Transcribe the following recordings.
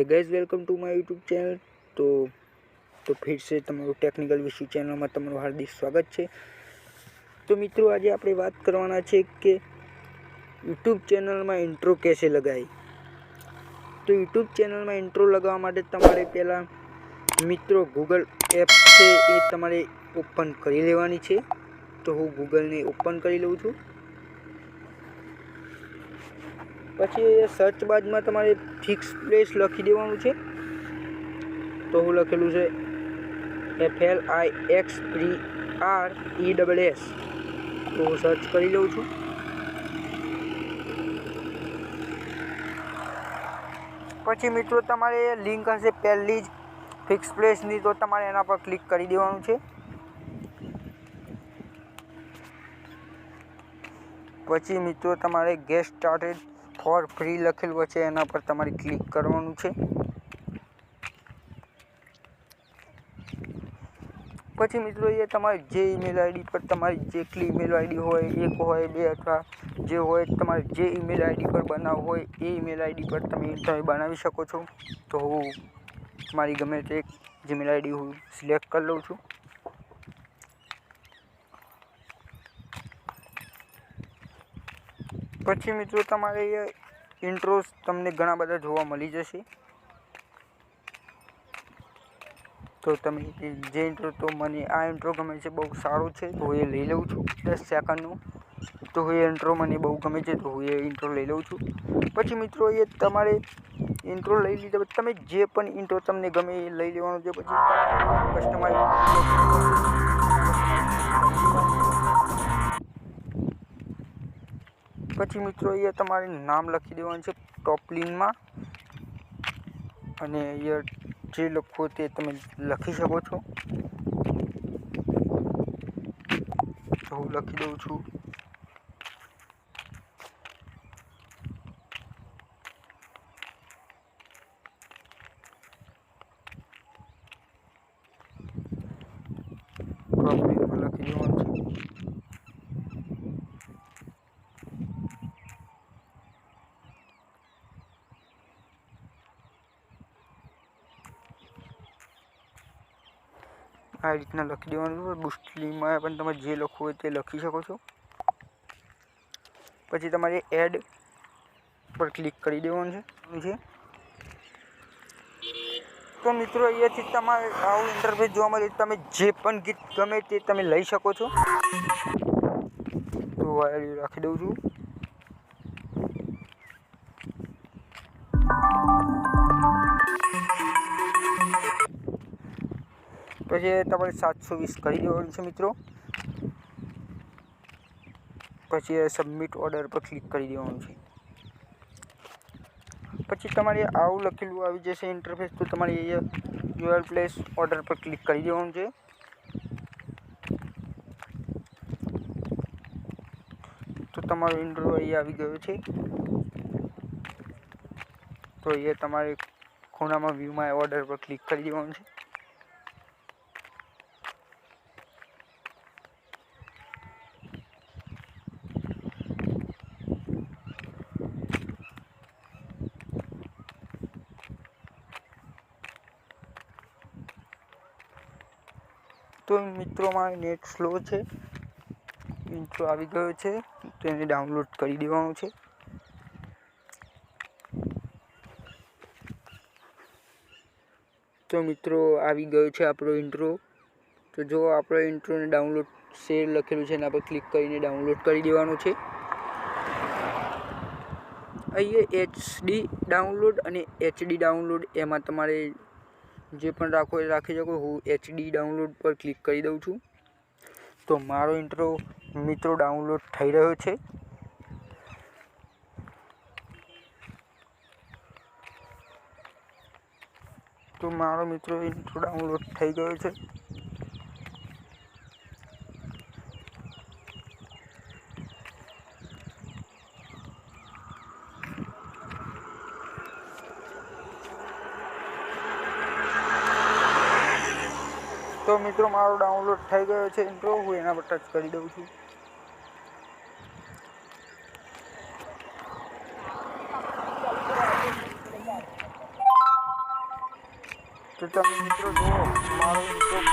Guys welcome to my YouTube channel. तो फिर से तमारू टेक्निकल विशु चैनल में तमारू हार्दिक स्वागत है। तो मित्रों आज आप बात करवाना है कि यूट्यूब चैनल में इंट्रो कैसे लगाए। तो यूट्यूब चैनल में इंट्रो लगावा माटे तमारे पहला मित्रों गूगल एप से ये तमारे ओपन करी लेवानी छे। तो हूँ गूगल ने ओपन करी लऊं छूं। पछी सर्च बार में तमारे फिक्स प्लेस लखी देवानुं छे। तो हूँ लखेलू है FLIXPRESS। तो हूँ सर्च करी लऊं छूं। पछी मित्रों तमारे लिंक हशे पहली ज फिक्स प्लेस नी, तो तमारे एना पर क्लिक करी देवानुं छे। पछी मित्रों तमारे गेट स्टार्टेड फॉर फ्री लखेलू है, एना पर तमारे क्लिक करवानुं छे। पछी मित्रों ये तमारे जे ईमेल आईडी पर तमारी जेटली ईमेल आईडी होय, एक होय बे अथवा जे होय तमारे जे ईमेल आईडी पर बनाव होय ए ईमेल आईडी पर તમે બનાવી શકો છો। तो હું મારી ગમે તે જીમેલ આઈડી હું સિલેક્ટ કરી લઉં છું। પછી મિત્રો તમારે ઇન્ટ્રોસ તમને ઘણા બધા જોવા મળી જશે। तो તમે જે ઇન્ટ્રો તો મને આ ઇન્ટ્રો ગમે છે, બહુ સારું છે, તો હું એ લઈ લઉં છું 10 સેકન્ડનું। તો હું એ ઇન્ટ્રો મને બહુ ગમે છે, તો હું એ ઇન્ટ્રો લઈ લઉં છું। પછી મિત્રો એ તમારે ઇન્ટ્રો લઈ લીધા પછી તમે જે પણ ઇન્ટ્રો તમને ગમે એ લઈ લેવાનો છે। પછી કસ્ટમાઇઝ પછી મિત્રો એ તમારે નામ લખી દેવાનું છે ટોપ લાઇનમાં, અને એ જે લખો તે તમે લખી શકો છો। તો હું લખી દઉં છું ટોપ લાઇનમાં લખી દેવાનું છે। आ रीतना लखी देवानुं। बुस्टली में पण तमे जे लखवुं होय ते लखी शको छो। पछी तमारे एड पर क्लिक करी देवानुं छे। तो मित्रों अहींयाथी तमारे आवुं इंटरफेस जोवा मळे। तमे जे पण गीत गमे ते तमे लई शको छो। तो आ राखी दઉં છું। પછી તમારે 720 કરી દેવાનું છે મિત્રો। પછી સબમિટ ઓર્ડર પર ક્લિક કરી દેવાનું છે। પછી તમારે આવું લખેલું આવી જશે ઇન્ટરફેસ। તો તમારે યુઆર પ્લેસ ઓર્ડર પર ક્લિક કરી દેવાનું છે। તો તમારો ઇન્ટ્રો અહીં આવી ગયો છે। તો એ તમારે ખૂણામાં વ્યૂમાં ઓર્ડર પર ક્લિક કરી દેવાનું છે। तो मित्रों में नेट स्लो है, इंट्रो आ गयो है, तो इन्हें डाउनलॉड कर देवानुं छे। तो मित्रों आ गयो है आपणो इंट्रो। तो जो आपणो इंट्रो ने डाउनलॉड शेर लखेलू है एना पर क्लिक करीने डाउनलॉड कर देवानुं छे। अहींया HD डाउनलॉड अने HD डाउनलॉड एमां तमारे जे पण राखो ए राखी शको। हूँ HD डाउनलॉड पर क्लिक करी दऊं छूं। तो मारो इंट्रो मित्रों डाउनलॉड थई रह्यो छे। तो मारो मित्रों इंट्रो डाउनलॉड थई गयो छे। तो मित्रों मारो डाउनलॉड थई गयो छे इंट्रो। हूँ एना पर टच करी दऊं छूं। તો તમે મિત્રો જુઓ મારો YouTube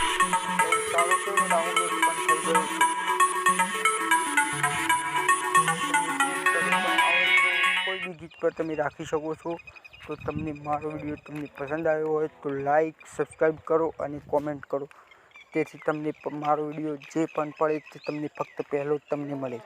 સારો છે ને ડાઉનલોડ પણ થઈ ગયું છે. કોઈ બી ગીત પર તમે રાખી શકો છો. તો તમને મારો વિડીયો તમને પસંદ આવ્યો હોય તો લાઈક સબસ્ક્રાઈબ કરો અને કોમેન્ટ કરો, તેથી તમને મારો વિડીયો જે પણ પડે તે તમને ફક્ત પહેલો જ તમને મળે.